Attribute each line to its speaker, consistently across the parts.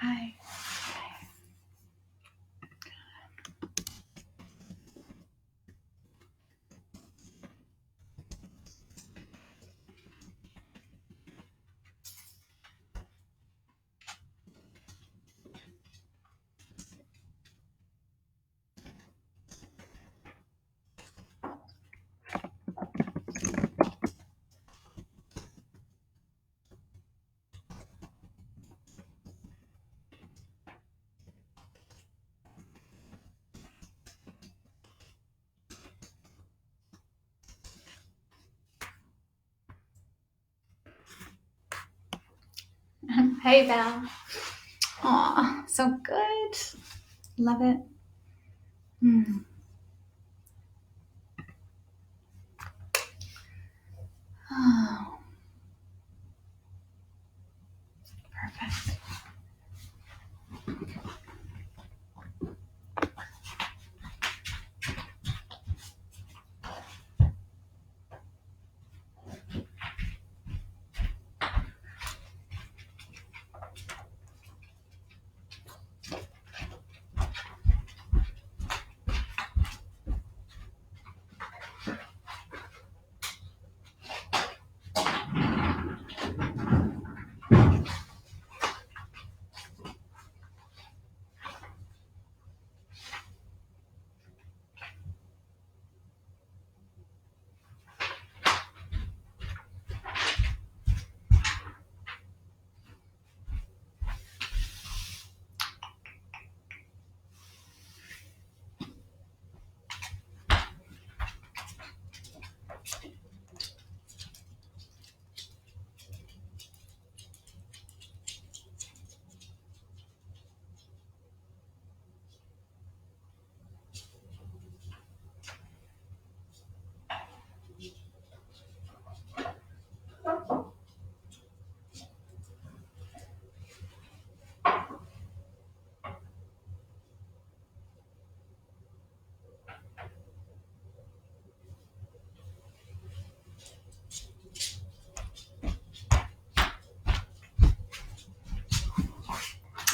Speaker 1: Hi. Hey, Val. Aw, so good. Love it. Oh, perfect.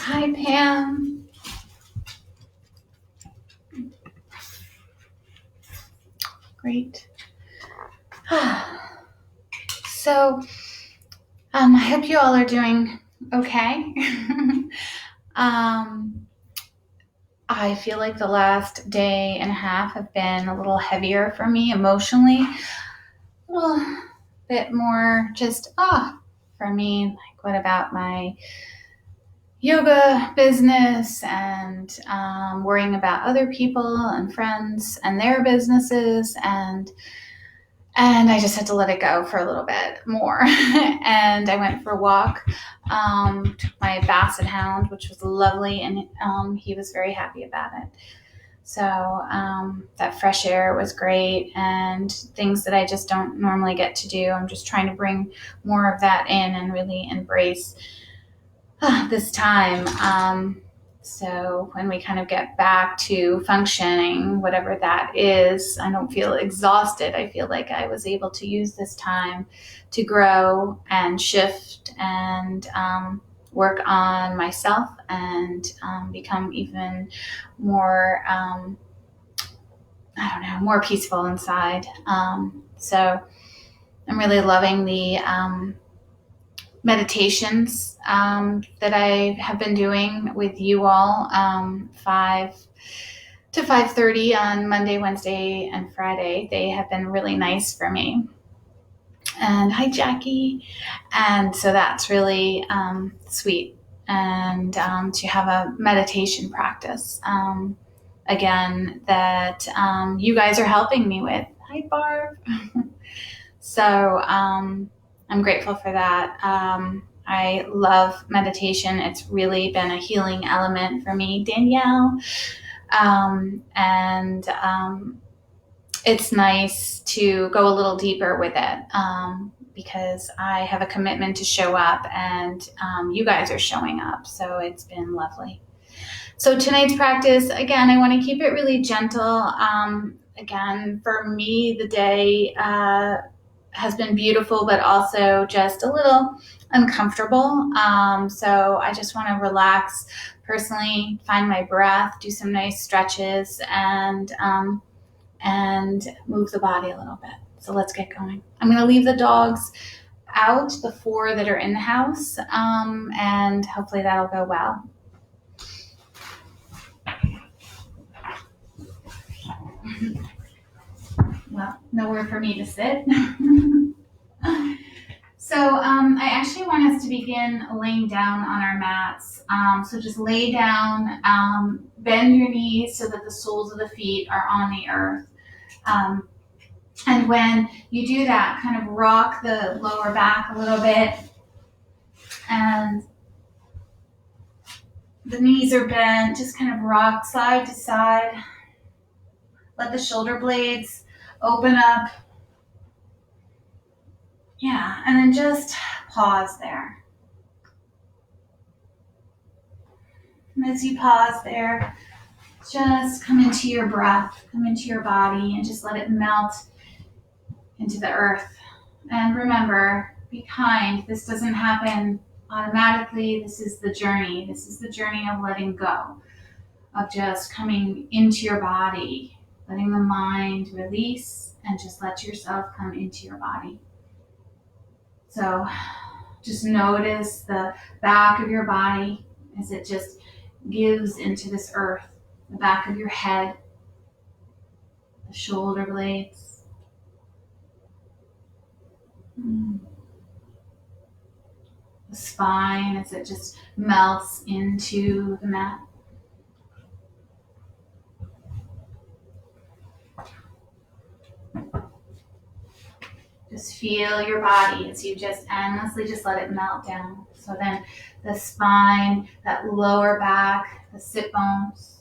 Speaker 1: Hi, Pam. Great. So, I hope you all are doing okay. um, I feel like the last day and a half have been a little heavier for me emotionally. A little bit more just, for me, like, what about my yoga business and worrying about other people and friends and their businesses, and I just had to let it go for a little bit more. And I went for a walk, took my basset hound, which was lovely, and he was very happy about it. So that fresh air was great, and things that I just don't normally get to do. I'm just trying to bring more of that in and really embrace this time. So when we kind of get back to functioning, whatever that is, I don't feel exhausted. I feel like I was able to use this time to grow and shift and work on myself and become even more, more peaceful inside. So I'm really loving the meditations that I have been doing with you all, 5 to 5:30 on Monday, Wednesday, and Friday. They have been really nice for me. And hi, Jackie. And so that's really sweet. And to have a meditation practice, again, that you guys are helping me with. Hi, Barb. So I'm grateful for that. I love meditation. It's really been a healing element for me, Danielle. And it's nice to go a little deeper with it because I have a commitment to show up, and you guys are showing up. So it's been lovely. So tonight's practice, again, I want to keep it really gentle. Again, for me, the day has been beautiful, but also just a little uncomfortable. So I just want to relax personally, find my breath, do some nice stretches, and move the body a little bit. So let's get going. I'm going to leave the dogs out, the 4 that are in the house, and hopefully that'll go well. Well, nowhere for me to sit. So I actually want us to begin laying down on our mats. So just lay down, bend your knees so that the soles of the feet are on the earth. And when you do that, kind of rock the lower back a little bit, and the knees are bent. Just kind of rock side to side. Let the shoulder blades open up. Yeah, and then just pause there. And as you pause there, just come into your breath, come into your body, and just let it melt into the earth. And remember, be kind. This doesn't happen automatically. This is the journey. This is the journey of letting go, of just coming into your body, letting the mind release, and just let yourself come into your body. So just notice the back of your body as it just gives into this earth, the back of your head, the shoulder blades. The spine as it just melts into the mat. Just feel your body as you just endlessly just let it melt down. So then the spine, that lower back, the sit bones.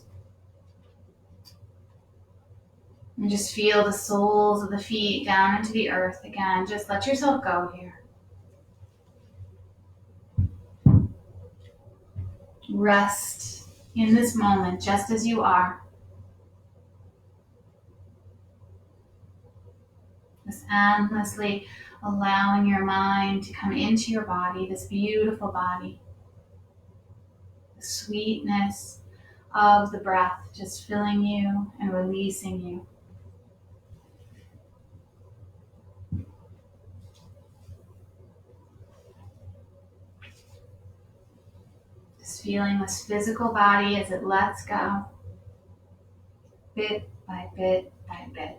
Speaker 1: And just feel the soles of the feet down into the earth again. Just let yourself go here. Rest in this moment just as you are. Just endlessly allowing your mind to come into your body, this beautiful body. The sweetness of the breath just filling you and releasing you. Just feeling this physical body as it lets go, bit by bit by bit.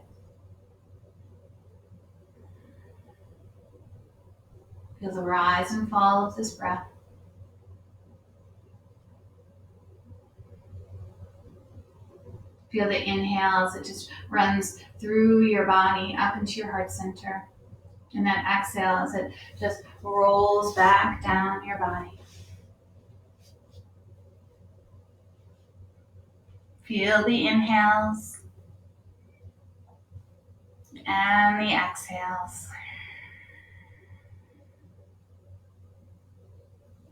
Speaker 1: Feel the rise and fall of this breath. Feel the inhale as it just runs through your body up into your heart center. And then exhale as it just rolls back down your body. Feel the inhales and the exhales.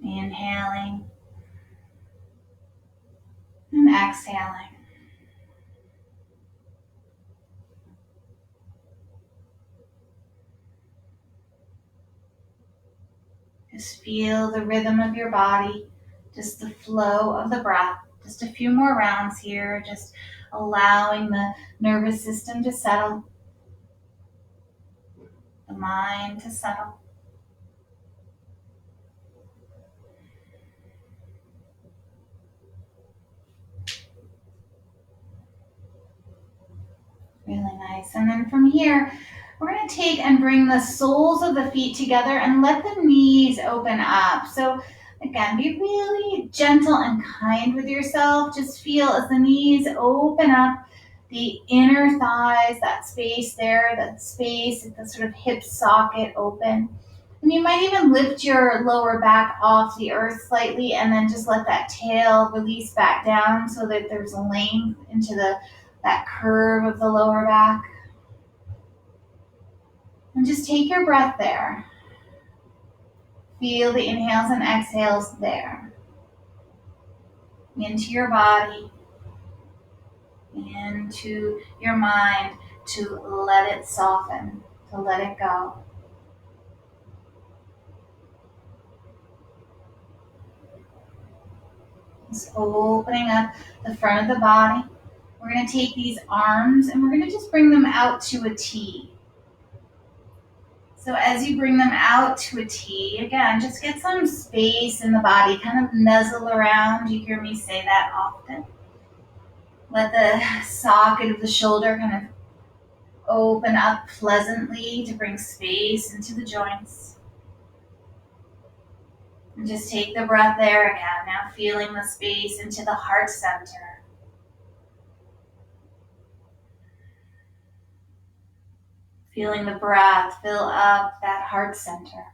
Speaker 1: Inhaling and exhaling. Just feel the rhythm of your body, just the flow of the breath. Just a few more rounds here, just allowing the nervous system to settle, the mind to settle. Really nice. And then from here, we're going to take and bring the soles of the feet together and let the knees open up. So again, be really gentle and kind with yourself. Just feel as the knees open up, the inner thighs, that space there, that space at the sort of hip socket open. And you might even lift your lower back off the earth slightly and then just let that tail release back down so that there's a length into that curve of the lower back. And just take your breath there. Feel the inhales and exhales there. Into your body, into your mind, to let it soften, to let it go. Just opening up the front of the body. We're going to take these arms and we're going to just bring them out to a T. So as you bring them out to a T, again, just get some space in the body, kind of nuzzle around. You hear me say that often. Let the socket of the shoulder kind of open up pleasantly to bring space into the joints. And just take the breath there again, now feeling the space into the heart center. Feeling the breath fill up that heart center.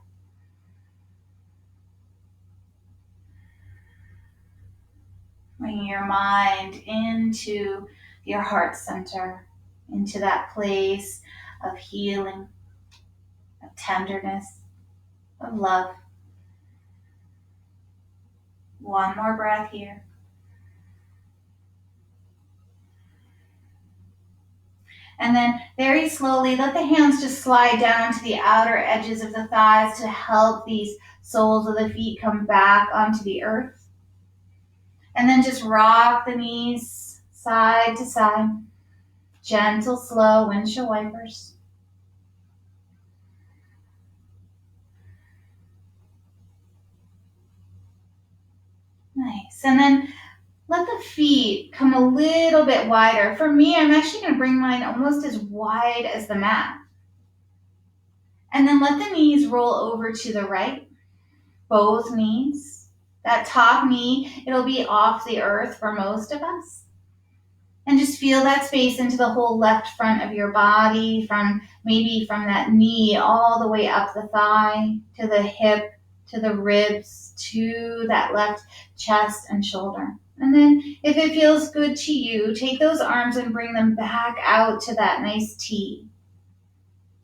Speaker 1: Bringing your mind into your heart center, into that place of healing, of tenderness, of love. One more breath here. And then very slowly, let the hands just slide down to the outer edges of the thighs to help these soles of the feet come back onto the earth. And then just rock the knees side to side. Gentle, slow windshield wipers. Nice. And then let the feet come a little bit wider. For me, I'm actually going to bring mine almost as wide as the mat. And then let the knees roll over to the right. Both knees. That top knee, it'll be off the earth for most of us. And just feel that space into the whole left front of your body, from that knee all the way up the thigh, to the hip, to the ribs, to that left chest and shoulder. And then if it feels good to you, take those arms and bring them back out to that nice T.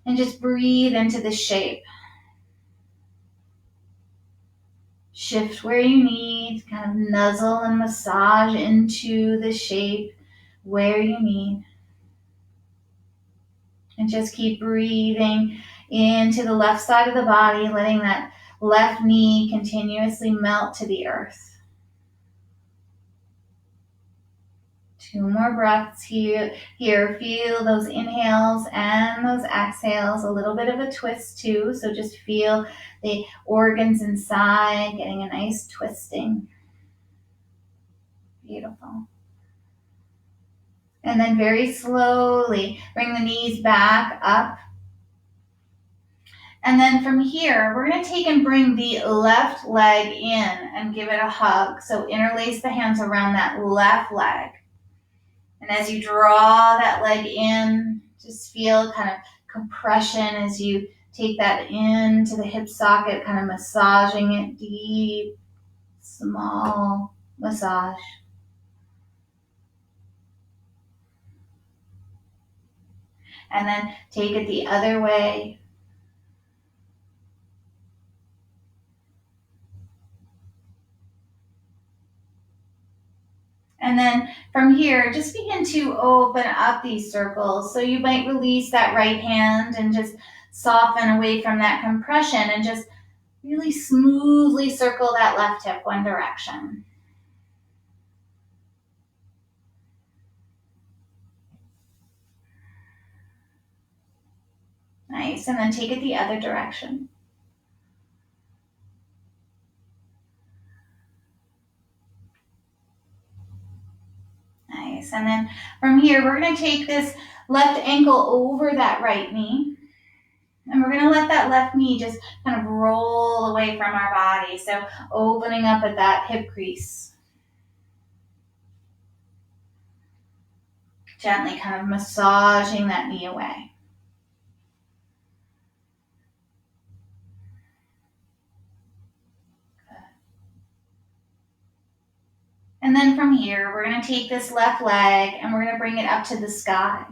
Speaker 1: And just breathe into the shape. Shift where you need, kind of nuzzle and massage into the shape where you need. And just keep breathing into the left side of the body, letting that left knee continuously melt to the earth. 2 more breaths here. Feel those inhales and those exhales. A little bit of a twist too. So just feel the organs inside getting a nice twisting. Beautiful. And then very slowly bring the knees back up. And then from here, we're going to take and bring the left leg in and give it a hug. So interlace the hands around that left leg. And as you draw that leg in, just feel kind of compression as you take that into the hip socket, kind of massaging it deep, small massage. And then take it the other way. And then from here, just begin to open up these circles. So you might release that right hand and just soften away from that compression and just really smoothly circle that left hip one direction. Nice. And then take it the other direction. Nice. And then from here, we're going to take this left ankle over that right knee. And we're going to let that left knee just kind of roll away from our body. So opening up at that hip crease. Gently kind of massaging that knee away. And then from here, we're going to take this left leg and we're going to bring it up to the sky.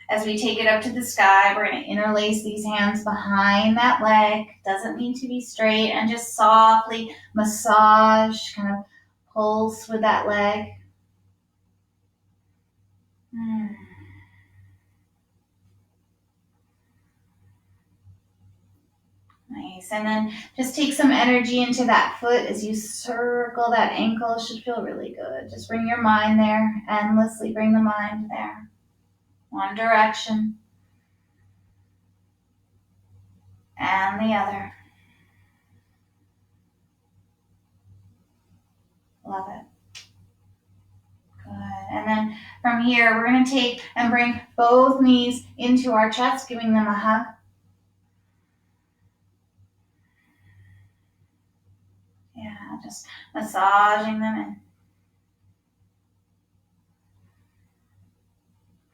Speaker 1: As we take it up to the sky, we're going to interlace these hands behind that leg. Doesn't need to be straight, and just softly massage, kind of pulse with that leg. Nice. Nice. And then just take some energy into that foot as you circle that ankle. It should feel really good. Just bring your mind there. Endlessly bring the mind there. One direction and the other. Love it. Good. And then from here, we're going to take and bring both knees into our chest, giving them a hug. Yeah, just massaging them in.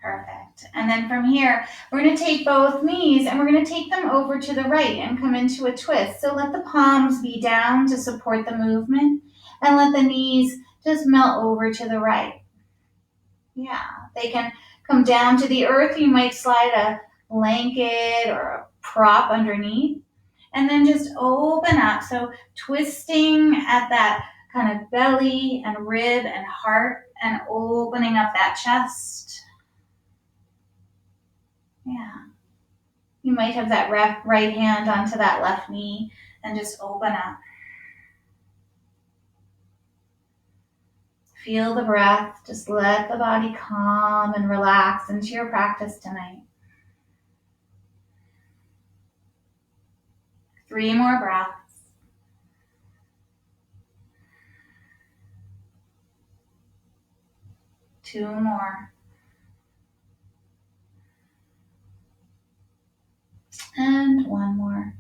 Speaker 1: Perfect. And then from here, we're going to take both knees and we're going to take them over to the right and come into a twist. So let the palms be down to support the movement and let the knees just melt over to the right. Yeah, they can come down to the earth. You might slide a blanket or a prop underneath and then just open up. So twisting at that kind of belly and rib and heart and opening up that chest. Yeah. You might have that right hand onto that left knee and just open up. Feel the breath. Just let the body calm and relax into your practice tonight. 3 more breaths. Two more. And one more.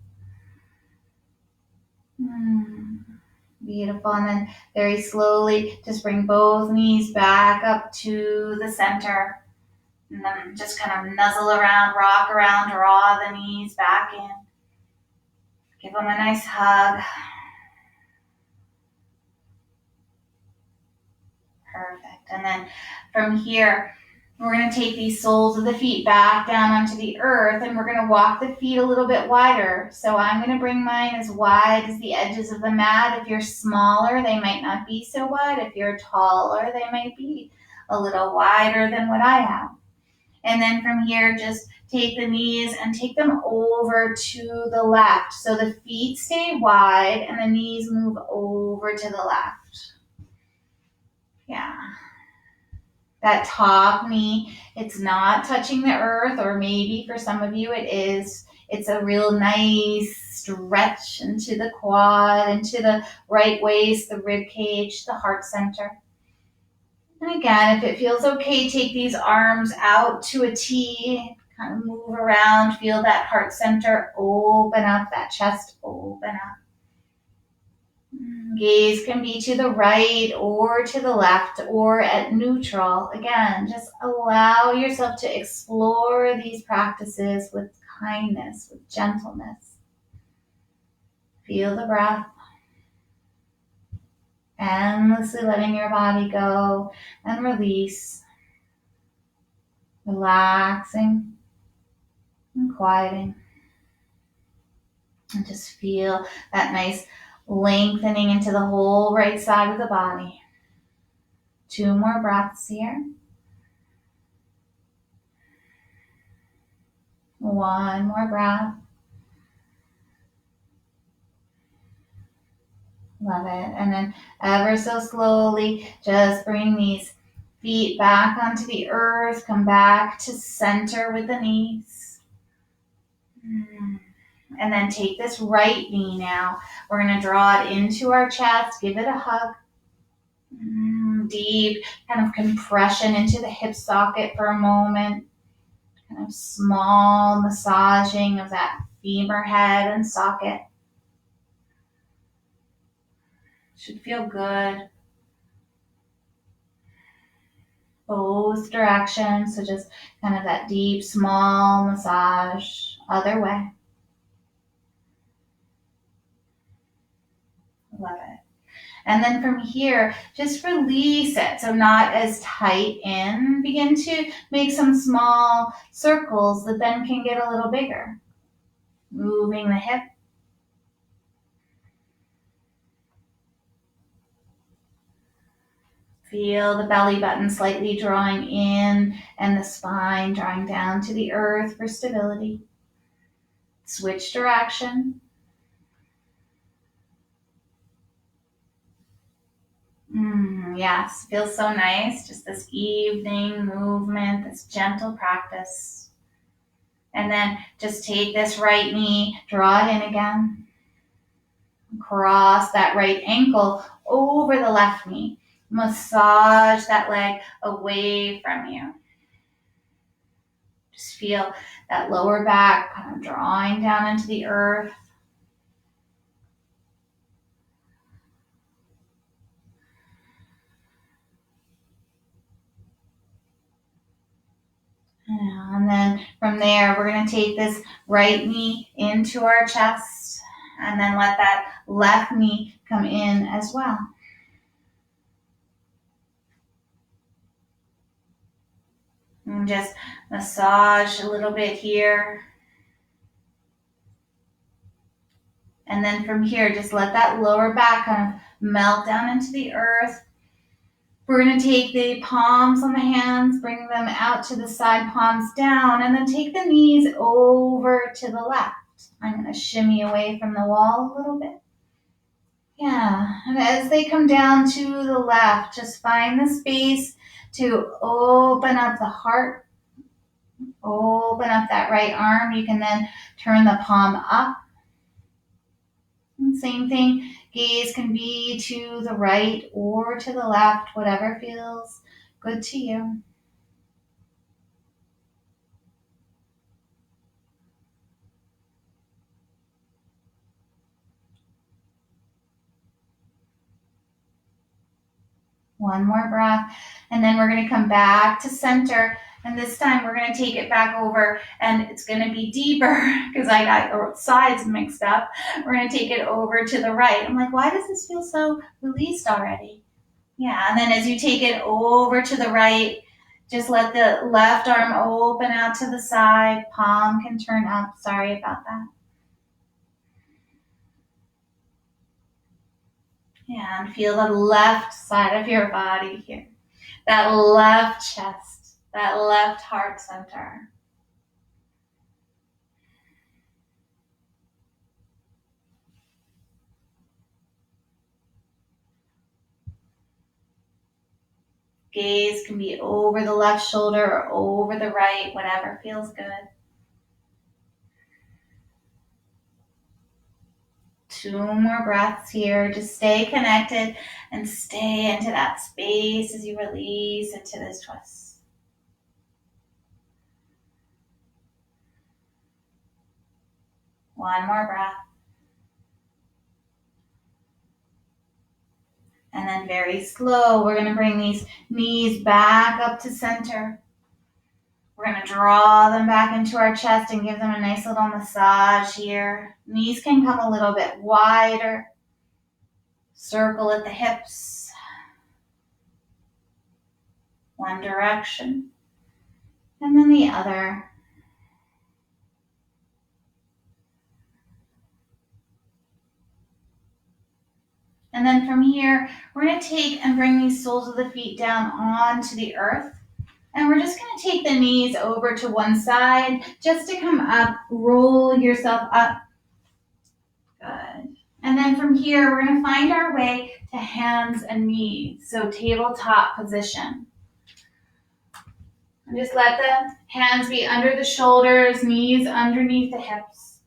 Speaker 1: Beautiful. And then very slowly, just bring both knees back up to the center. And then just kind of nuzzle around, rock around, draw the knees back in. Give them a nice hug. Perfect. And then from here, we're going to take these soles of the feet back down onto the earth and we're going to walk the feet a little bit wider. So I'm going to bring mine as wide as the edges of the mat. If you're smaller, they might not be so wide. If you're taller, they might be a little wider than what I have. And then from here, just take the knees and take them over to the left. So the feet stay wide and the knees move over to the left. Yeah. That top knee, it's not touching the earth, or maybe for some of you it is. It's a real nice stretch into the quad, into the right waist, the rib cage, the heart center. And again, if it feels okay, take these arms out to a T, kind of move around, feel that heart center open up, that chest open up. Gaze can be to the right or to the left or at neutral. Again, just allow yourself to explore these practices with kindness, with gentleness. Feel the breath. Endlessly letting your body go and release. Relaxing and quieting. And just feel that nice lengthening into the whole right side of the body. 2 more breaths here. 1 more breath. Love it. And then ever so slowly, just bring these feet back onto the earth. Come back to center with the knees. And then take this right knee now. We're going to draw it into our chest. Give it a hug. Deep kind of compression into the hip socket for a moment. Kind of small massaging of that femur head and socket. Should feel good. Both directions. So just kind of that deep, small massage. Other way. Love it. And then from here, just release it. So not as tight in. Begin to make some small circles that then can get a little bigger. Moving the hip. Feel the belly button slightly drawing in and the spine drawing down to the earth for stability. Switch direction. Yes, feels so nice. Just this evening movement, this gentle practice. And then just take this right knee, draw it in again. Cross that right ankle over the left knee. Massage that leg away from you. Just feel that lower back kind of drawing down into the earth. And then from there, we're going to take this right knee into our chest and then let that left knee come in as well. And just massage a little bit here. And then from here, just let that lower back kind of melt down into the earth. We're going to take the palms on the hands, bring them out to the side, palms down, and then take the knees over to the left. I'm going to shimmy away from the wall a little bit. Yeah, and as they come down to the left, just find the space to open up the heart, open up that right arm. You can then turn the palm up. And same thing, gaze can be to the right or to the left, whatever feels good to you. One more breath, and then we're going to come back to center. And this time we're going to take it back over, and it's going to be deeper because I got the sides mixed up. We're going to take it over to the right. I'm like, why does this feel so released already? Yeah, and then as you take it over to the right, just let the left arm open out to the side. Palm can turn up. Sorry about that. Yeah, and feel the left side of your body here. That left chest, that left heart center. Gaze can be over the left shoulder or over the right, whatever feels good. 2 more breaths here. Just stay connected and stay into that space as you release into this twist. One more breath. And then very slow, we're going to bring these knees back up to center. We're going to draw them back into our chest and give them a nice little massage here. Knees can come a little bit wider. Circle at the hips. One direction. And then the other. And then from here, we're going to take and bring these soles of the feet down onto the earth. And we're just going to take the knees over to one side just to come up, roll yourself up. Good. And then from here, we're going to find our way to hands and knees. So tabletop position. And just let the hands be under the shoulders, knees underneath the hips.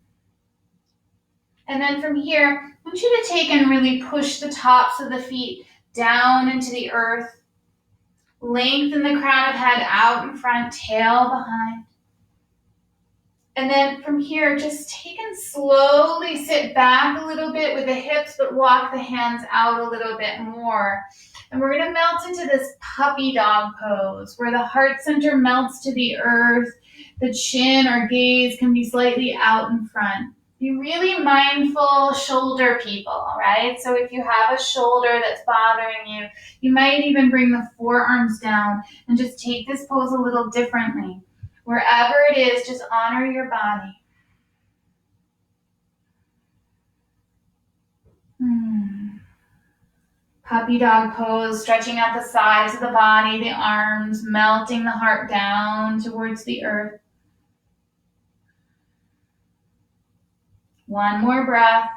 Speaker 1: And then from here, I want you to take and really push the tops of the feet down into the earth. Lengthen the crown of head out in front, tail behind. And then from here, just take and slowly sit back a little bit with the hips, but walk the hands out a little bit more. And we're going to melt into this puppy dog pose where the heart center melts to the earth. The chin or gaze can be slightly out in front. Be really mindful shoulder people, right? So if you have a shoulder that's bothering you, you might even bring the forearms down and just take this pose a little differently. Wherever it is, just honor your body. Puppy dog pose, stretching out the sides of the body, the arms, melting the heart down towards the earth. One more breath.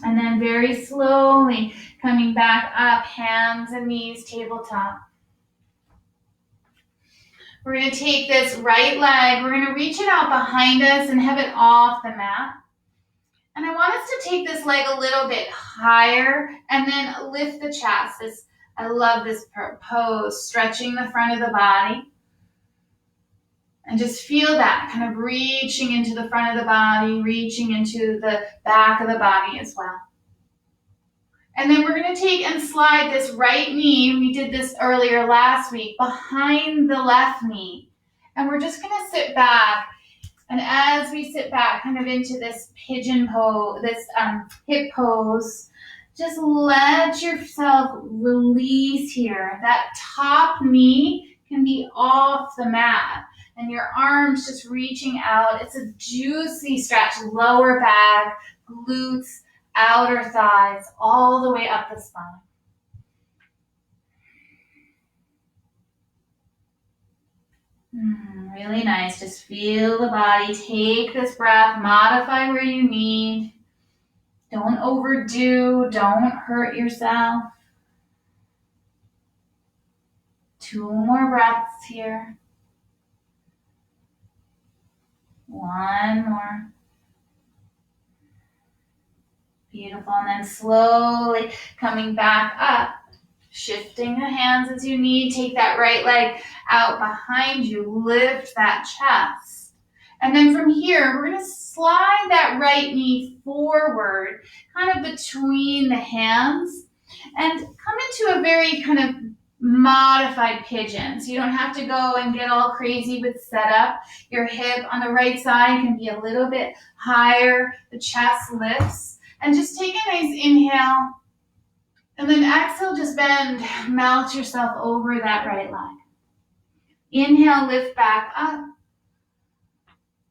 Speaker 1: And then very slowly coming back up, hands and knees, tabletop. We're going to take this right leg, we're going to reach it out behind us and have it off the mat. And I want us to take this leg a little bit higher and then lift the chest. I love this pose, stretching the front of the body. And just feel that, kind of reaching into the front of the body, reaching into the back of the body as well. And then we're going to take and slide this right knee, we did this earlier last week, behind the left knee. And we're just going to sit back. And as we sit back kind of into this pigeon pose, this hip pose, just let yourself release here. That top knee can be off the mat. And your arms just reaching out. It's a juicy stretch, lower back, glutes, outer thighs, all the way up the spine. Really nice. Just feel the body. Take this breath. Modify where you need. Don't overdo. Don't hurt yourself. 2 more breaths here. 1 more. Beautiful. And then slowly coming back up. Shifting the hands as you need. Take that right leg out behind you. Lift that chest. And then from here, we're going to slide that right knee forward, kind of between the hands, and come into a very kind of modified pigeon. So you don't have to go and get all crazy with setup. Your hip on the right side can be a little bit higher. The chest lifts. And just take a nice inhale. And then exhale, just bend, melt yourself over that right leg. Inhale, lift back up.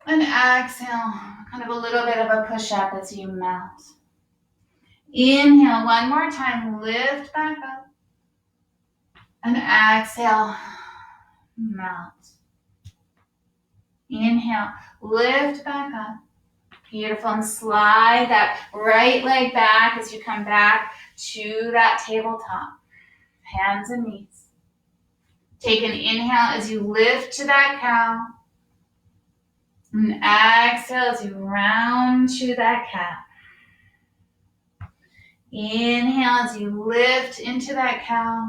Speaker 1: And exhale, kind of a little bit of a push-up as you melt. Inhale, 1 more time, lift back up. And exhale, melt. Inhale, lift back up. Beautiful, and slide that right leg back as you come back to that tabletop. Hands and knees. Take an inhale as you lift to that cow. And exhale as you round to that cat. Inhale as you lift into that cow.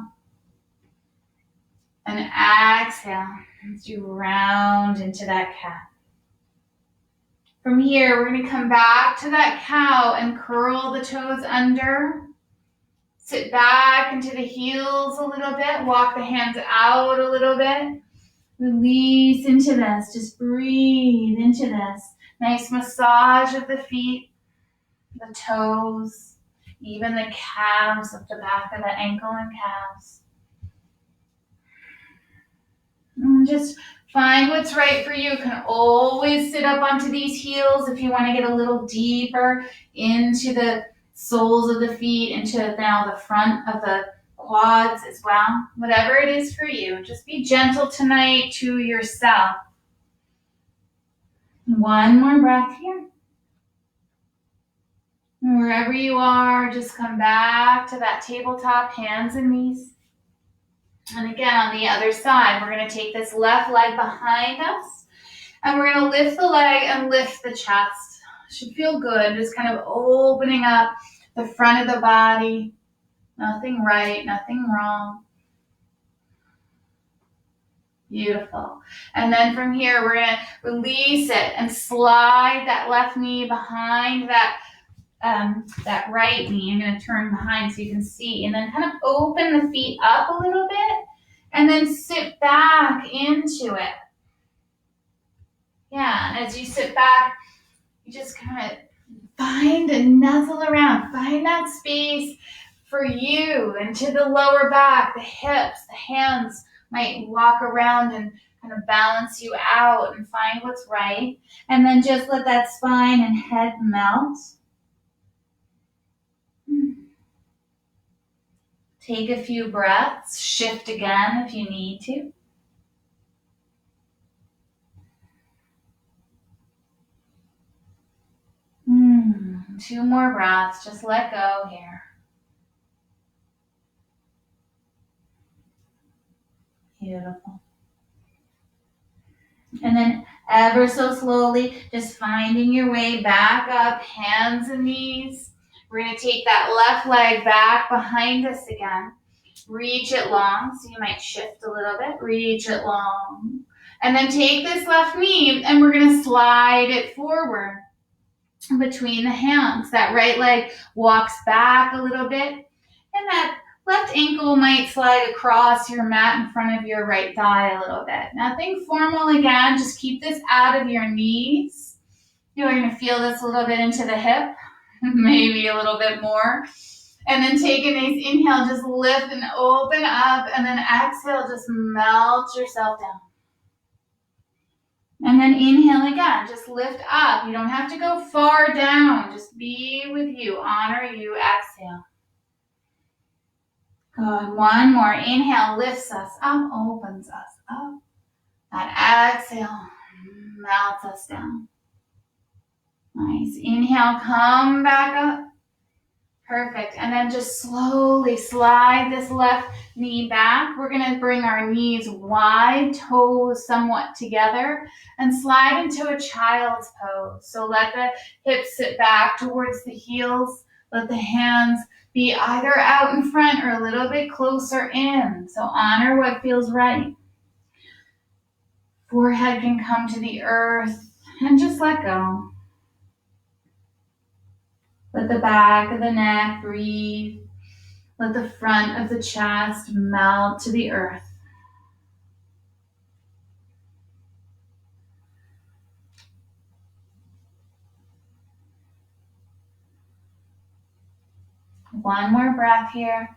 Speaker 1: And exhale as you round into that cat. From here, we're going to come back to that cow and curl the toes under. Sit back into the heels a little bit. Walk the hands out a little bit. Release into this. Just breathe into this. Nice massage of the feet, the toes, even the calves of the back of the ankle and calves. And just find what's right for you. You can always sit up onto these heels if you want to get a little deeper into the soles of the feet, into now the front of the quads as well. Whatever it is for you, just be gentle tonight to yourself. 1 more breath here. And wherever you are, just come back to that tabletop, hands and knees. And again, on the other side, we're going to take this left leg behind us, and we're going to lift the leg and lift the chest. Should feel good, just kind of opening up the front of the body. Nothing right, nothing wrong. Beautiful. And then from here, we're going to release it and slide that left knee behind that right knee. I'm going to turn behind so you can see. And then kind of open the feet up a little bit. And then sit back into it. Yeah, and as you sit back, you just kind of find and nuzzle around. Find that space for you, and to the lower back, the hips, the hands might walk around and kind of balance you out and find what's right. And then just let that spine and head melt. Take a few breaths. Shift again if you need to. 2 more breaths. Just let go here. Beautiful. And then ever so slowly, just finding your way back up, hands and knees. We're going to take that left leg back behind us again. Reach it long, so you might shift a little bit. Reach it long. And then take this left knee, and we're going to slide it forward between the hands. That right leg walks back a little bit, and that left ankle might slide across your mat in front of your right thigh a little bit. Nothing formal again, just keep this out of your knees. You're going to feel this a little bit into the hip, maybe a little bit more. And then take a nice inhale, just lift and open up, and then exhale, just melt yourself down. And then inhale again, just lift up. You don't have to go far down, just be with you, honor you, exhale. Good, one more, inhale, lifts us up, opens us up. That exhale melts us down. Nice, inhale, come back up. Perfect. And then just slowly slide this left knee back. We're going to bring our knees wide, toes somewhat together, and slide into a child's pose. So let the hips sit back towards the heels. Let the hands be either out in front or a little bit closer in. So honor what feels right. Forehead can come to the earth and just let go. Let the back of the neck breathe. Let the front of the chest melt to the earth. One more breath here.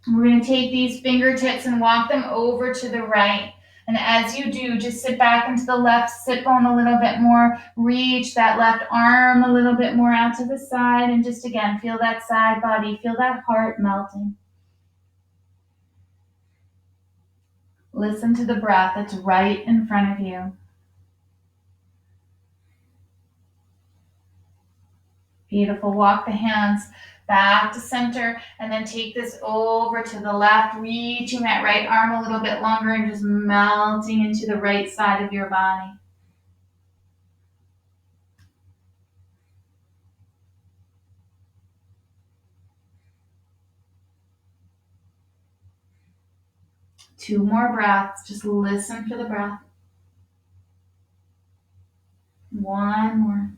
Speaker 1: We're going to take these fingertips and walk them over to the right. And as you do, just sit back into the left sit bone a little bit more. Reach that left arm a little bit more out to the side. And just again, feel that side body. Feel that heart melting. Listen to the breath that's right in front of you. Beautiful. Walk the hands back to center, and then take this over to the left, reaching that right arm a little bit longer and just melting into the right side of your body. Two more breaths. Just listen for the breath. One more.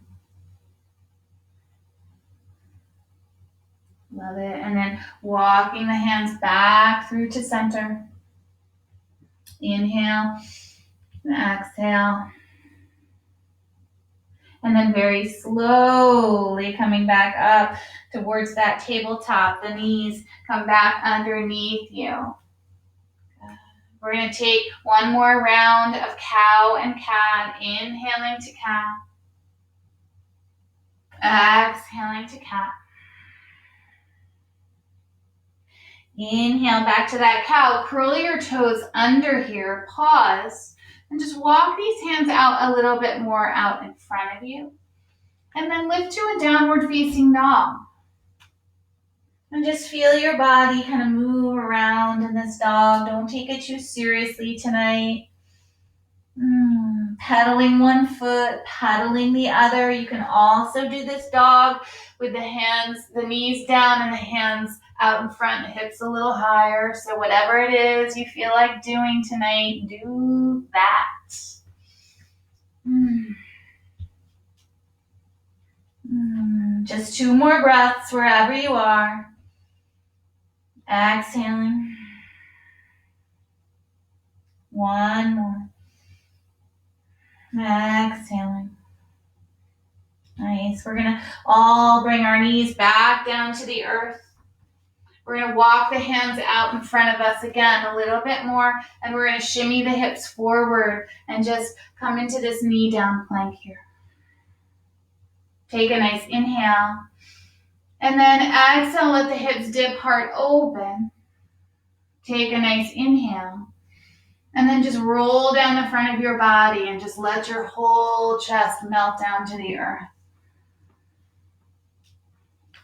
Speaker 1: Love it. And then walking the hands back through to center. Inhale and exhale. And then very slowly coming back up towards that tabletop. The knees come back underneath you. We're going to take one more round of cow and cat. Inhaling to cow. Exhaling to cat. Inhale back to that cow. Curl your toes under here. Pause. And just walk these hands out a little bit more out in front of you. And then lift to a downward facing dog. And just feel your body kind of move around in this dog. Don't take it too seriously tonight. Pedaling one foot, pedaling the other. You can also do this dog with the hands, the knees down and the hands out in front, the hips a little higher. So whatever it is you feel like doing tonight, do that. Just two more breaths wherever you are. Exhaling. One more. Exhaling. Nice. We're going to all bring our knees back down to the earth. We're going to walk the hands out in front of us again a little bit more, and we're going to shimmy the hips forward and just come into this knee down plank here. Take a nice inhale, and then exhale, let the hips dip, heart open. Take a nice inhale, And then just roll down the front of your body and just let your whole chest melt down to the earth.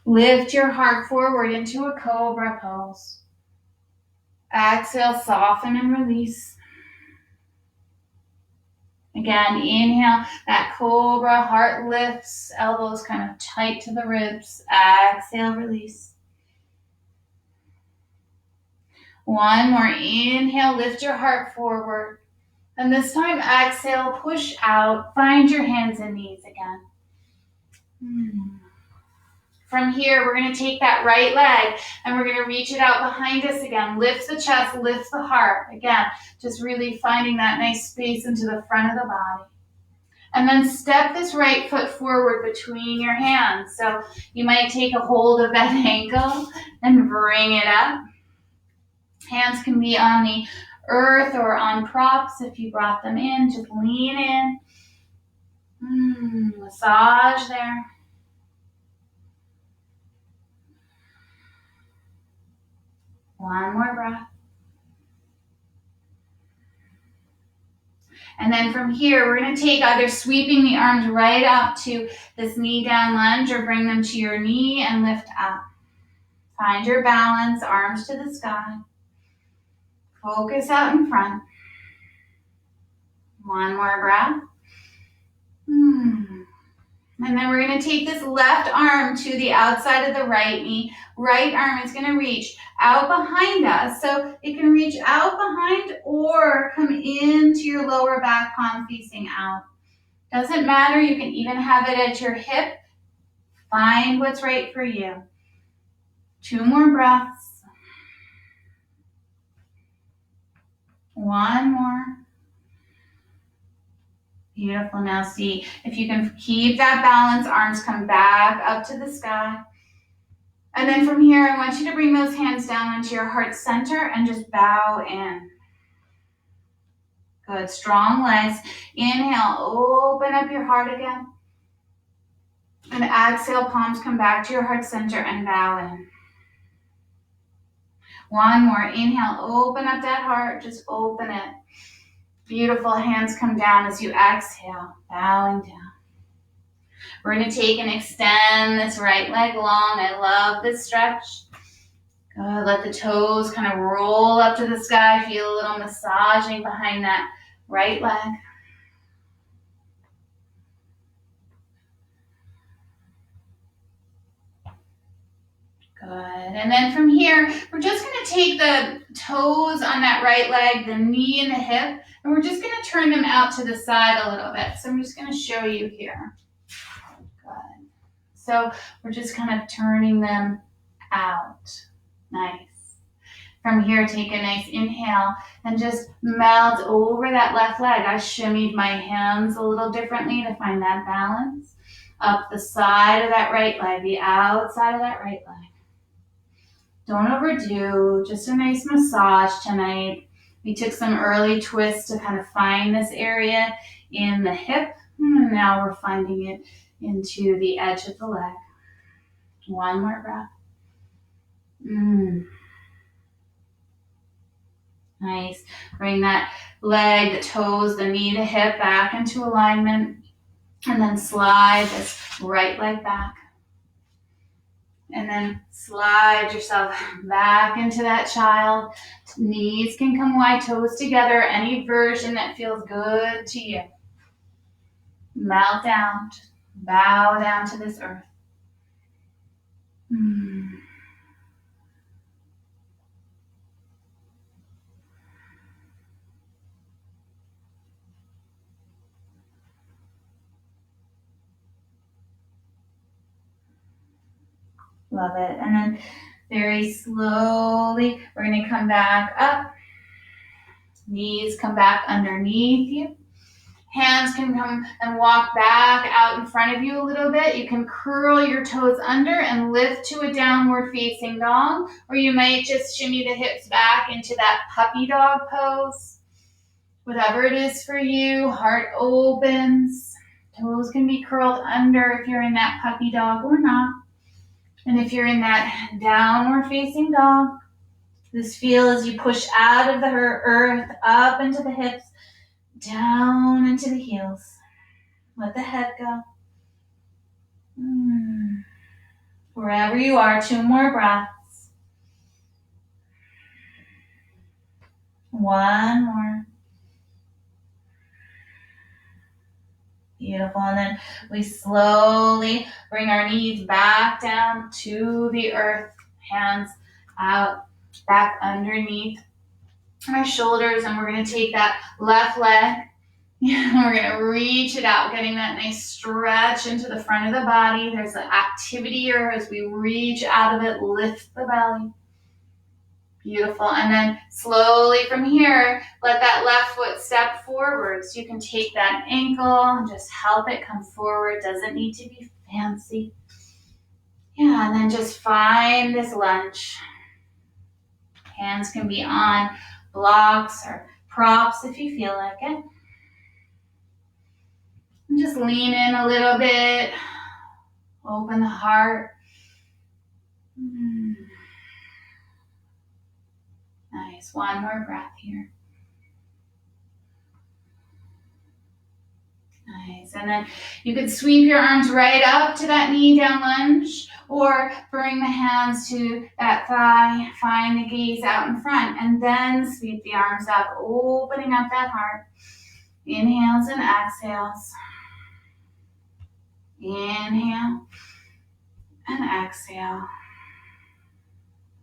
Speaker 1: Lift your heart forward into a cobra pose. Exhale, soften and release. Again, inhale, that cobra, heart lifts, elbows kind of tight to the ribs. Exhale, release. One more, inhale, lift your heart forward. And this time, exhale, push out, find your hands and knees again. From here, we're going to take that right leg and we're going to reach it out behind us again. Lift the chest, lift the heart. Again, just really finding that nice space into the front of the body. And then step this right foot forward between your hands. So you might take a hold of that ankle and bring it up. Hands can be on the earth or on props if you brought them in. Just lean in. Massage there. One more breath. And then from here, we're going to take either sweeping the arms right up to this knee down lunge or bring them to your knee and lift up. Find your balance, arms to the sky. Focus out in front. One more breath. And then we're going to take this left arm to the outside of the right knee. Right arm is going to reach out behind us. So it can reach out behind or come into your lower back, palm facing out. Doesn't matter. You can even have it at your hip. Find what's right for you. 2 more breaths. One more. Beautiful. Now see if you can keep that balance. Arms come back up to the sky. And then from here, I want you to bring those hands down into your heart center and just bow in. Good. Strong legs. Inhale. Open up your heart again. And exhale. Palms come back to your heart center and bow in. One more. Inhale. Open up that heart. Just open it. Beautiful. Hands come down as you exhale, bowing down. We're going to take and extend this right leg long. I love this stretch. Good. Let the toes kind of roll up to the sky. Feel a little massaging behind that right leg. Good. And then from here, we're just going to take the toes on that right leg, the knee and the hip, and we're just going to turn them out to the side a little bit. So I'm just going to show you here. Good. So we're just kind of turning them out. Nice. From here, take a nice inhale and just melt over that left leg. I shimmied my hands a little differently to find that balance. Up the side of that right leg, the outside of that right leg. Don't overdo, just a nice massage tonight. We took some early twists to kind of find this area in the hip. And now we're finding it into the edge of the leg. One more breath. Nice. Bring that leg, the toes, the knee, the hip back into alignment. And then slide this right leg back. And then slide yourself back into that child. Knees can come wide, toes together, any version that feels good to you. Melt down, bow down to this earth. Love it. And then very slowly, we're going to come back up. Knees come back underneath you. Hands can come and walk back out in front of you a little bit. You can curl your toes under and lift to a downward facing dog, or you might just shimmy the hips back into that puppy dog pose. Whatever it is for you, heart opens. Toes can be curled under if you're in that puppy dog or not. And if you're in that downward facing dog, Just feel as you push out of the earth, up into the hips, down into the heels. Let the head go. Wherever you are, 2 more breaths. 1 more. Beautiful. And then we slowly bring our knees back down to the earth. Hands out, back underneath our shoulders. And we're going to take that left leg. We're going to reach it out, getting that nice stretch into the front of the body. There's an activity here as we reach out of it, lift the belly. Beautiful. And then slowly from here, let that left foot step forward. So you can take that ankle and just help it come forward. Doesn't need to be fancy. Yeah, and then just find this lunge. Hands can be on blocks or props if you feel like it. And just lean in a little bit. Open the heart. Nice. 1 more breath here. Nice. And then you could sweep your arms right up to that knee down lunge, or bring the hands to that thigh. Find the gaze out in front, and then sweep the arms up, opening up that heart. Inhales and exhales. Inhale and exhale.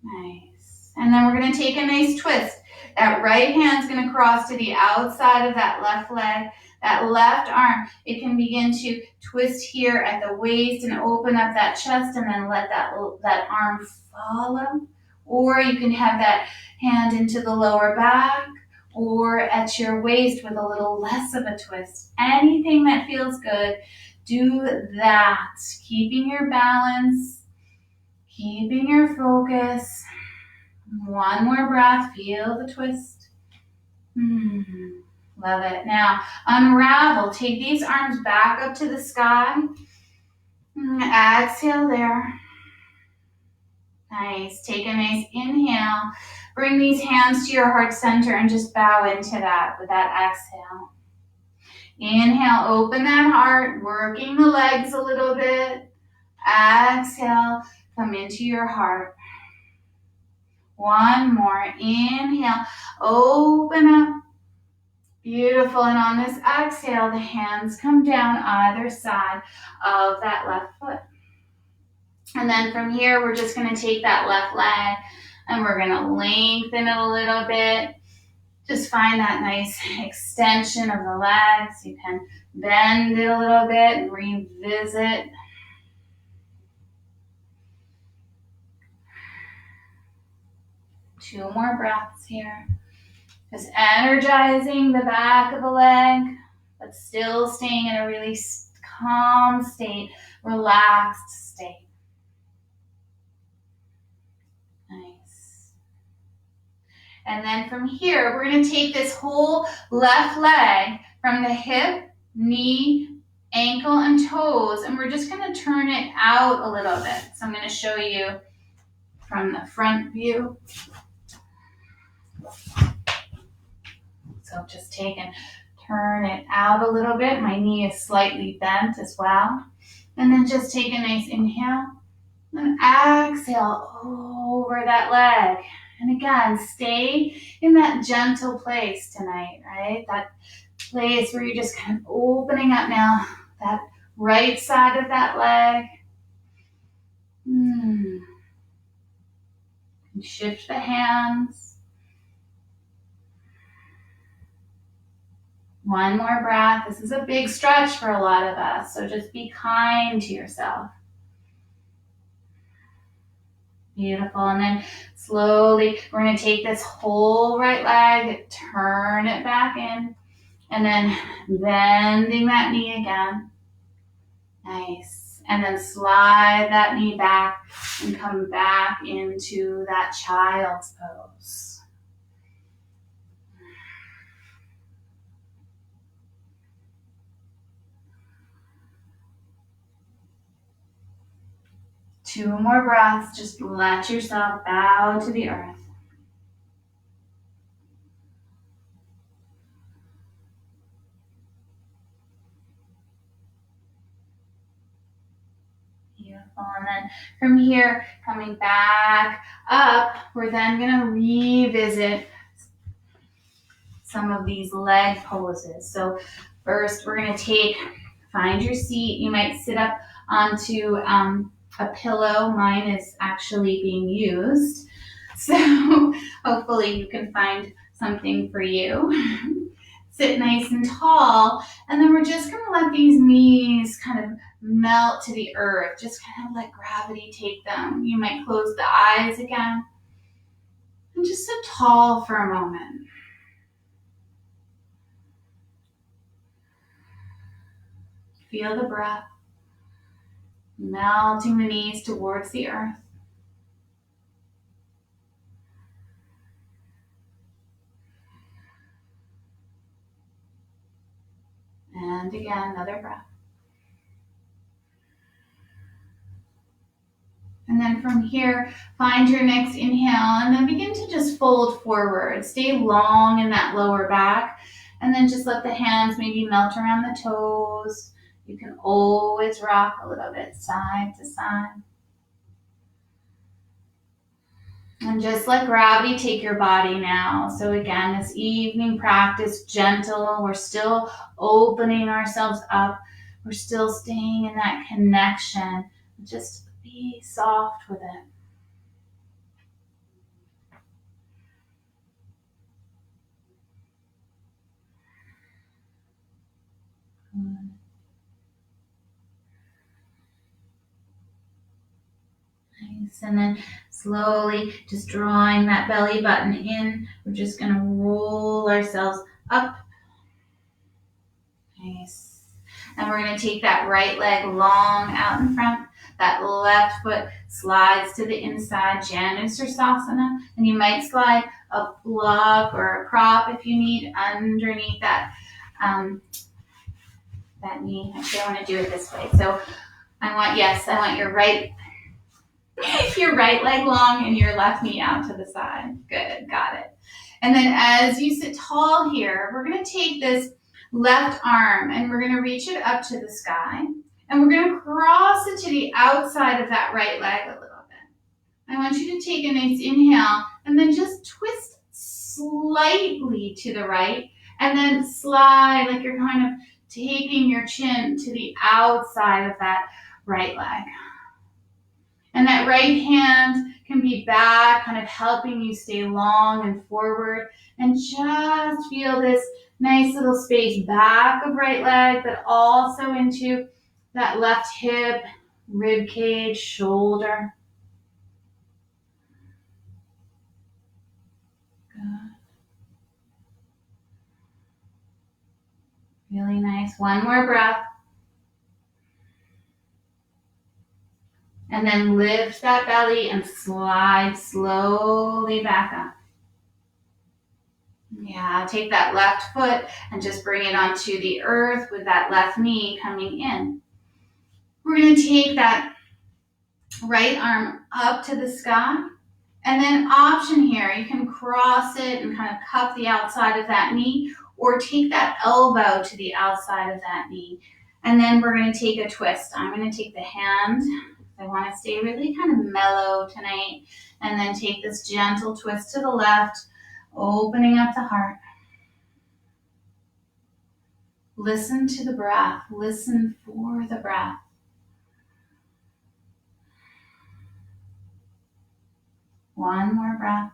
Speaker 1: Nice. And then we're going to take a nice twist. That right hand's going to cross to the outside of that left leg. That left arm, it can begin to twist here at the waist and open up that chest, and then let that arm follow. Or you can have that hand into the lower back or at your waist with a little less of a twist. Anything that feels good, do that. Keeping your balance, keeping your focus. 1 more breath, feel the twist. Love it. Now, unravel. Take these arms back up to the sky. Exhale there. Nice. Take a nice inhale. Bring these hands to your heart center and just bow into that with that exhale. Inhale, open that heart, working the legs a little bit. Exhale, come into your heart. 1 more. Inhale, open up. Beautiful. And on this exhale, the hands come down either side of that left foot. And then from here, we're just going to take that left leg and we're going to lengthen it a little bit. Just find that nice extension of the legs. You can bend it a little bit and revisit. Two more breaths here. Just energizing the back of the leg, but still staying in a really calm state, relaxed state. Nice. And then from here, we're going to take this whole left leg from the hip, knee, ankle, and toes, and we're just going to turn it out a little bit. So I'm going to show you from the front view. So just take and turn it out a little bit. My knee is slightly bent as well. And then just take a nice inhale and exhale over that leg. And again, stay in that gentle place tonight, right? That place where you're just kind of opening up now, that right side of that leg. And shift the hands. 1 more breath. This is a big stretch for a lot of us, so just be kind to yourself. Beautiful. And then slowly, we're going to take this whole right leg, turn it back in, and then bending that knee again. Nice. And then slide that knee back and come back into that child's pose. Two more breaths. Just let yourself bow to the earth. And then from here, coming back up, we're then going to revisit some of these leg poses. So first, we're going to find your seat. You might sit up onto a pillow. Mine is actually being used. So hopefully you can find something for you. Sit nice and tall. And then we're just going to let these knees kind of melt to the earth. Just kind of let gravity take them. You might close the eyes again. And just sit tall for a moment. Feel the breath. Melting the knees towards the earth. And again, another breath. And then from here, find your next inhale and then begin to just fold forward. Stay long in that lower back. And then just let the hands maybe melt around the toes. You can always rock a little bit side to side. And just let gravity take your body now. So again, this evening practice, gentle. We're still opening ourselves up. We're still staying in that connection. Just be soft with it. Good. Nice. And then slowly just drawing that belly button in. We're just going to roll ourselves up. Nice. And we're going to take that right leg long out in front. That left foot slides to the inside, Janusarsasana. And you might slide a block or a prop if you need underneath that knee. Actually, I want to do it this way. So I want your right leg long and your left knee out to the side. Good, got it. And then as you sit tall here, we're going to take this left arm and we're going to reach it up to the sky. And we're going to cross it to the outside of that right leg a little bit. I want you to take a nice inhale and then just twist slightly to the right and then slide like you're kind of taking your chin to the outside of that right leg. And that right hand can be back, kind of helping you stay long and forward. And just feel this nice little space back of right leg, but also into that left hip, rib cage, shoulder. Good. Really nice. One more breath. And then lift that belly and slide slowly back up. Yeah, take that left foot and just bring it onto the earth with that left knee coming in. We're going to take that right arm up to the sky. And then option here, you can cross it and kind of cup the outside of that knee or take that elbow to the outside of that knee. And then we're going to take a twist. I'm going to take the hand. I want to stay really kind of mellow tonight. And then take this gentle twist to the left, opening up the heart. Listen to the breath. Listen for the breath. One more breath.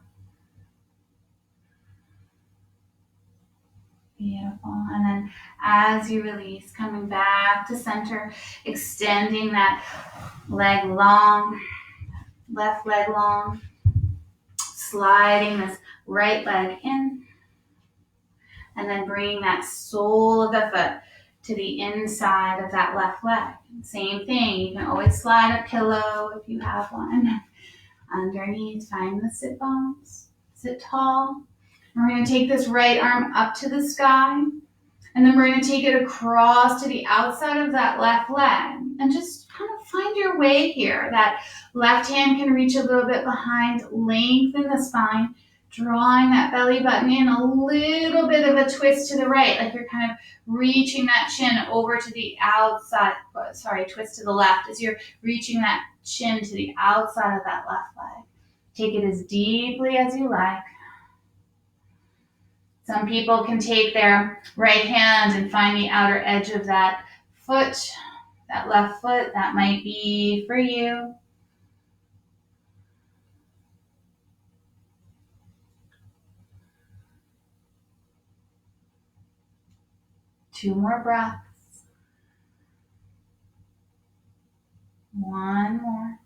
Speaker 1: Beautiful. And then as you release, coming back to center, extending that leg long, left leg long, sliding this right leg in, and then bringing that sole of the foot to the inside of that left leg. Same thing, you can always slide a pillow if you have one. Underneath, find the sit bones, sit tall. And we're going to take this right arm up to the sky, and then we're going to take it across to the outside of that left leg, and just kind of find your way here. That left hand can reach a little bit behind, lengthen the spine, Drawing that belly button in, a little bit of a twist to the right, like you're kind of reaching that chin over to the outside. Sorry, twist to the left as you're reaching that chin to the outside of that left leg. Take it as deeply as you like. Some people can take their right hand and find the outer edge of that foot, that left foot. That might be for you. Two more breaths. One more.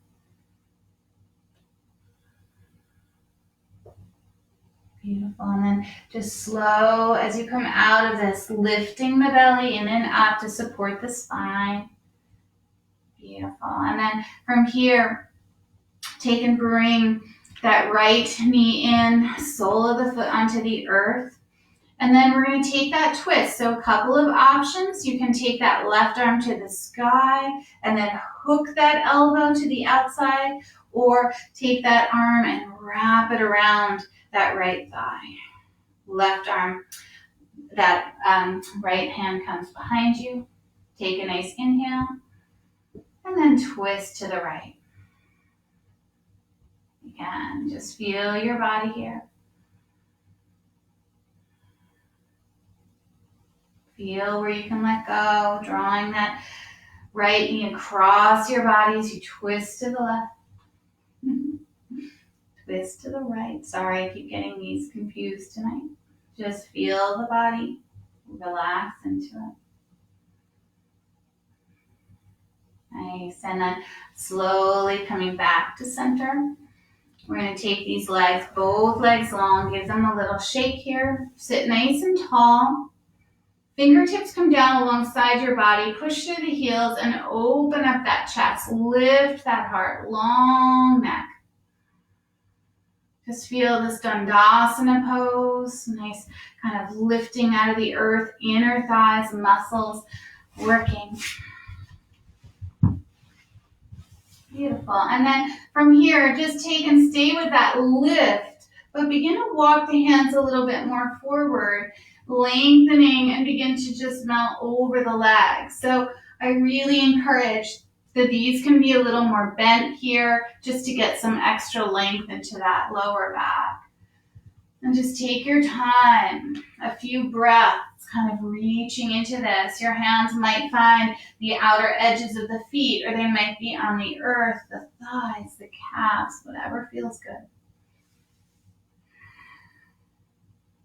Speaker 1: Beautiful. And then just slow as you come out of this, lifting the belly in and up to support the spine. Beautiful. And then from here, take and bring that right knee in, sole of the foot onto the earth. And then we're going to take that twist. So a couple of options. You can take that left arm to the sky and then hook that elbow to the outside, or take that arm and wrap it around that right thigh. Left arm, that right hand comes behind you. Take a nice inhale and then twist to the right. Again, just feel your body here. Feel where you can let go, drawing that right knee across your body as you twist to the left. Twist to the right. Sorry, I keep getting these confused tonight. Just feel the body. Relax into it. Nice. And then slowly coming back to center. We're going to take these legs, both legs long, give them a little shake here. Sit nice and tall. Fingertips come down alongside your body, push through the heels and open up that chest. Lift that heart, long neck. Just feel this Dandasana pose, nice kind of lifting out of the earth, inner thighs, muscles working. Beautiful. And then from here, just take and stay with that lift, but begin to walk the hands a little bit more forward, lengthening and begin to just melt over the legs. So I really encourage that these can be a little more bent here just to get some extra length into that lower back. And just take your time, a few breaths, kind of reaching into this. Your hands might find the outer edges of the feet, or they might be on the earth, the thighs, the calves, whatever feels good.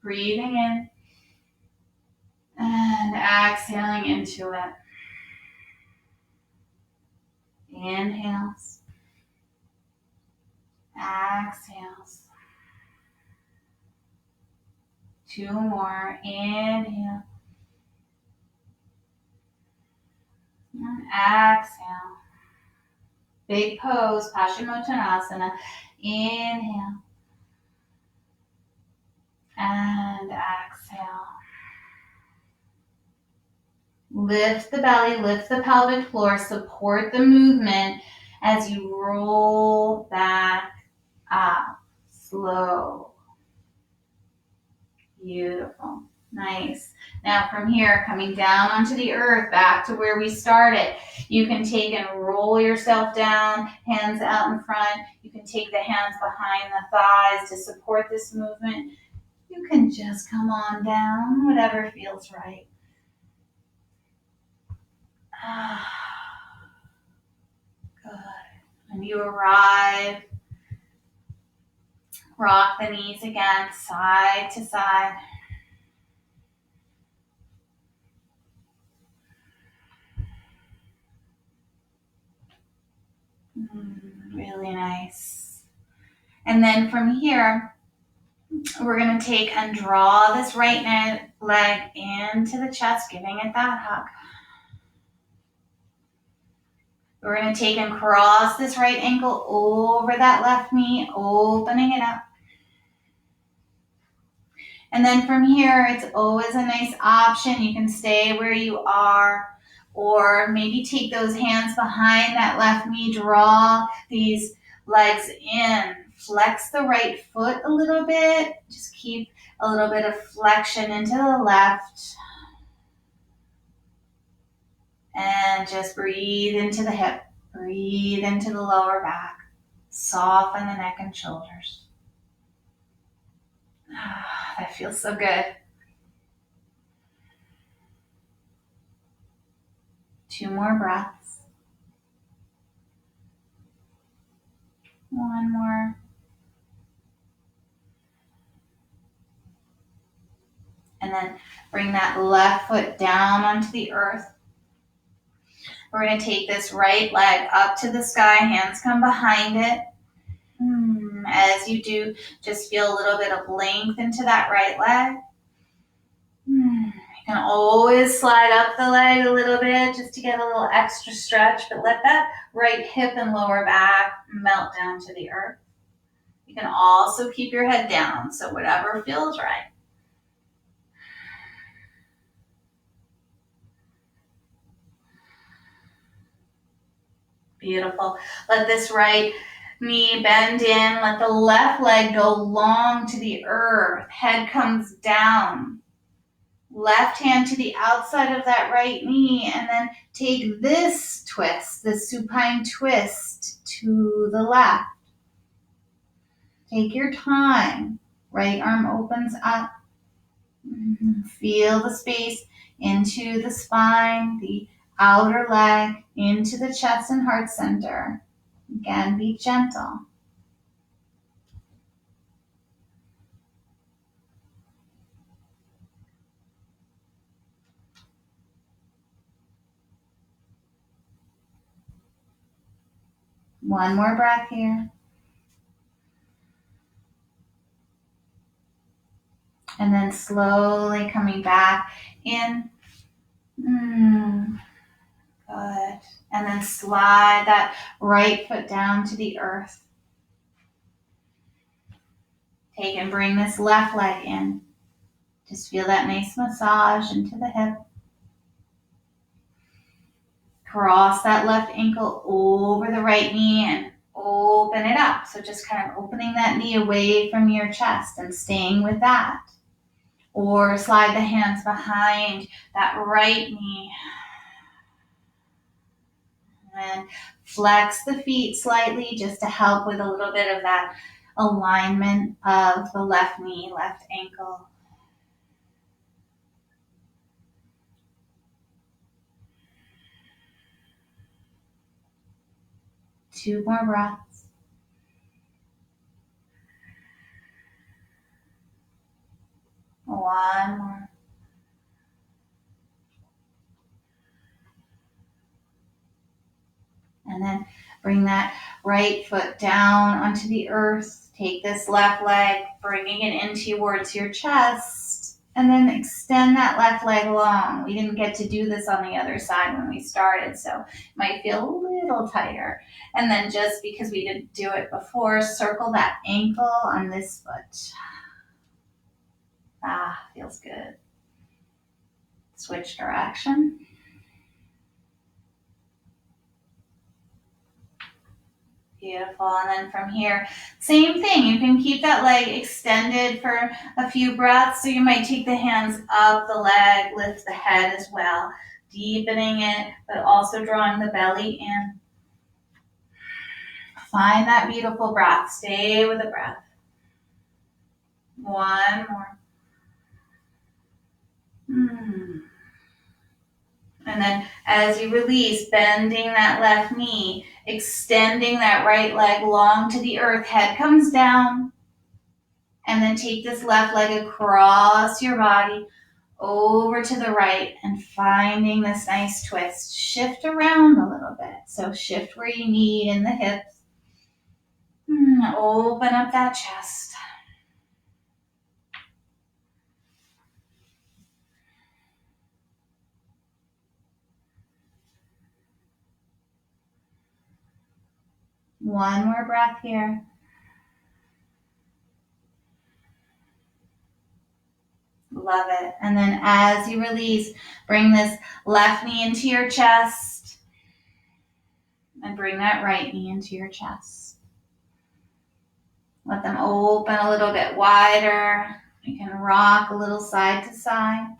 Speaker 1: Breathing in and exhaling into it. Inhales, exhales. Two more. Inhale. And exhale. Big pose, Paschimottanasana. Inhale. And exhale. Lift the belly, lift the pelvic floor, support the movement as you roll back up. Slow. Beautiful. Nice. Now from here, coming down onto the earth, back to where we started. You can take and roll yourself down, hands out in front. You can take the hands behind the thighs to support this movement. You can just come on down, whatever feels right. Good. When you arrive, rock the knees again, side to side. Really nice. And then from here, we're going to take and draw this right leg into the chest, giving it that hug. We're going to take and cross this right ankle over that left knee, opening it up. And then from here, it's always a nice option. You can stay where you are, or maybe take those hands behind that left knee, draw these legs in flex the right foot a little bit. Just keep a little bit of flexion into the left. And just breathe into the hip. Breathe into the lower back. Soften the neck and shoulders. That feels so good. 2 more breaths. 1 more. And then bring that left foot down onto the earth. We're going to take this right leg up to the sky. Hands come behind it. As you do, just feel a little bit of length into that right leg. You can always slide up the leg a little bit just to get a little extra stretch, but let that right hip and lower back melt down to the earth. You can also keep your head down, so whatever feels right. Beautiful. Let this right knee bend in. Let the left leg go long to the earth. Head comes down. Left hand to the outside of that right knee, and then take this twist, this supine twist to the left. Take your time. Right arm opens up. Feel the space into the spine, the outer leg, into the chest and heart center. Again, be gentle. One more breath here. And then slowly coming back in. Good. And then slide that right foot down to the earth. Take and bring this left leg in. Just feel that nice massage into the hip. Cross that left ankle over the right knee and open it up. So just kind of opening that knee away from your chest and staying with that. Or slide the hands behind that right knee. And flex the feet slightly just to help with a little bit of that alignment of the left knee, left ankle. Two more breaths. One more. And then bring that right foot down onto the earth. Take this left leg, bringing it in towards your chest. And then extend that left leg long. We didn't get to do this on the other side when we started, so it might feel a little tighter. And then just because we didn't do it before, circle that ankle on this foot. Feels good. Switch direction. Beautiful. And then from here, same thing. You can keep that leg extended for a few breaths. So you might take the hands up the leg, lift the head as well, deepening it, but also drawing the belly in. Find that beautiful breath. Stay with the breath. One more. And then as you release, bending that left knee, extending that right leg long to the earth, head comes down. And then take this left leg across your body, over to the right, and finding this nice twist. Shift around a little bit. So shift where you need in the hips. Open up that chest. One more breath here. Love it. And then as you release, bring this left knee into your chest and bring that right knee into your chest. Let them open a little bit wider. You can rock a little side to side.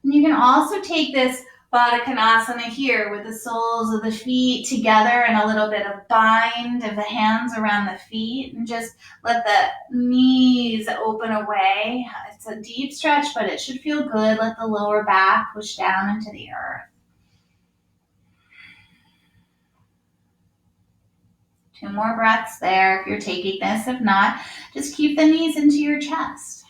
Speaker 1: And you can also take this Baddha Konasana here with the soles of the feet together and a little bit of bind of the hands around the feet, and just let the knees open away. It's a deep stretch, but it should feel good. Let the lower back push down into the earth. 2 more breaths there if you're taking this. If not, just keep the knees into your chest.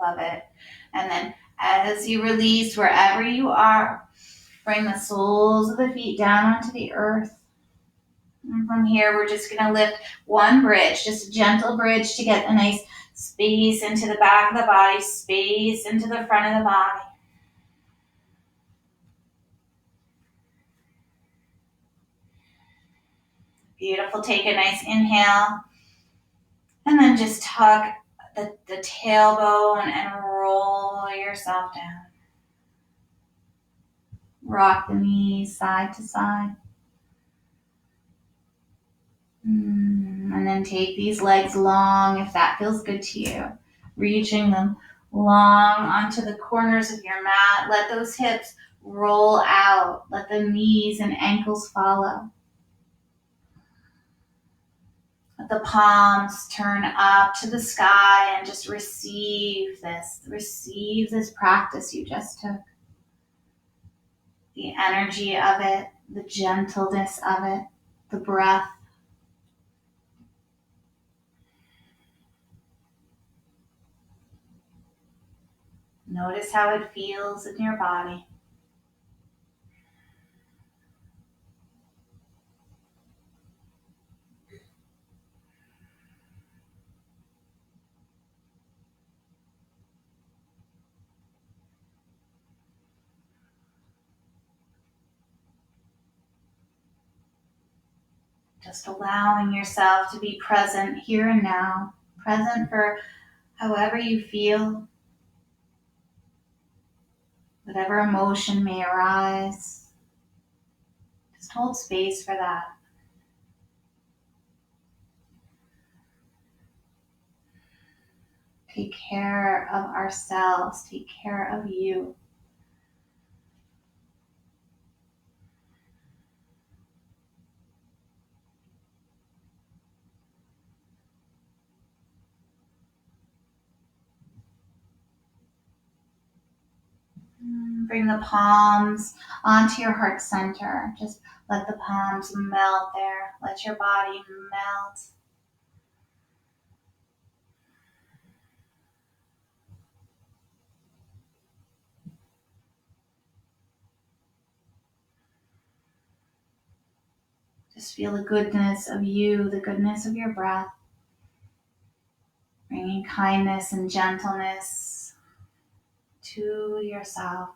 Speaker 1: Love it. And then as you release wherever you are, bring the soles of the feet down onto the earth. And from here, we're just going to lift one bridge, just a gentle bridge to get a nice space into the back of the body, space into the front of the body. Beautiful. Take a nice inhale. And then just tuck the tailbone and roll yourself down. Rock the knees side to side. And then take these legs long if that feels good to you. Reaching them long onto the corners of your mat. Let those hips roll out. Let the knees and ankles follow. Let the palms turn up to the sky and just receive this. Receive this practice you just took. The energy of it, the gentleness of it, the breath. Notice how it feels in your body. Just allowing yourself to be present here and now, present for however you feel, whatever emotion may arise. Just hold space for that. Take care of ourselves, take care of you. Bring the palms onto your heart center. Just let the palms melt there. Let your body melt. Just feel the goodness of you, the goodness of your breath. Bringing kindness and gentleness to yourself.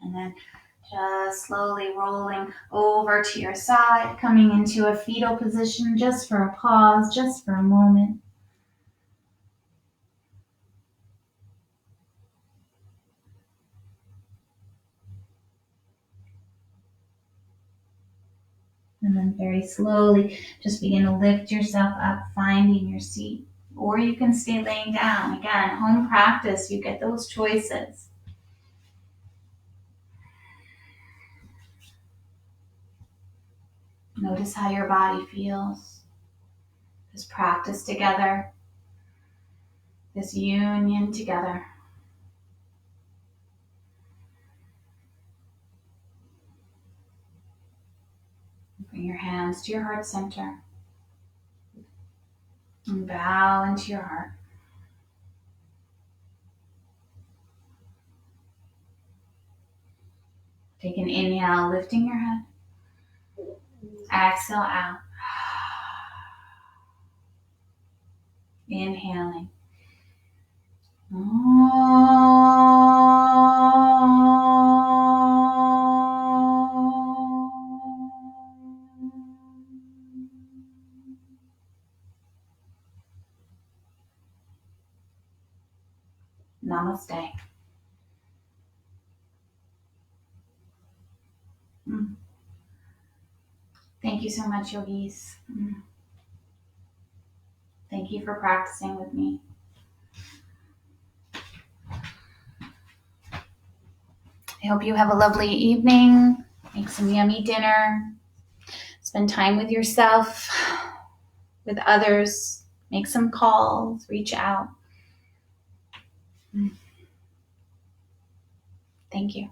Speaker 1: And then just slowly rolling over to your side, coming into a fetal position just for a pause, just for a moment. And then very slowly, just begin to lift yourself up, finding your seat. Or you can stay laying down. Again, home practice, you get those choices. Notice how your body feels. This practice together, this union together. Bring your hands to your heart center. And bow into your heart. Take an inhale, lifting your head. Exhale out. Inhaling. Om. Namaste. Mm. Thank you so much, yogis. Thank you for practicing with me. I hope you have a lovely evening. Make some yummy dinner. Spend time with yourself, with others. Make some calls. Reach out. Thank you.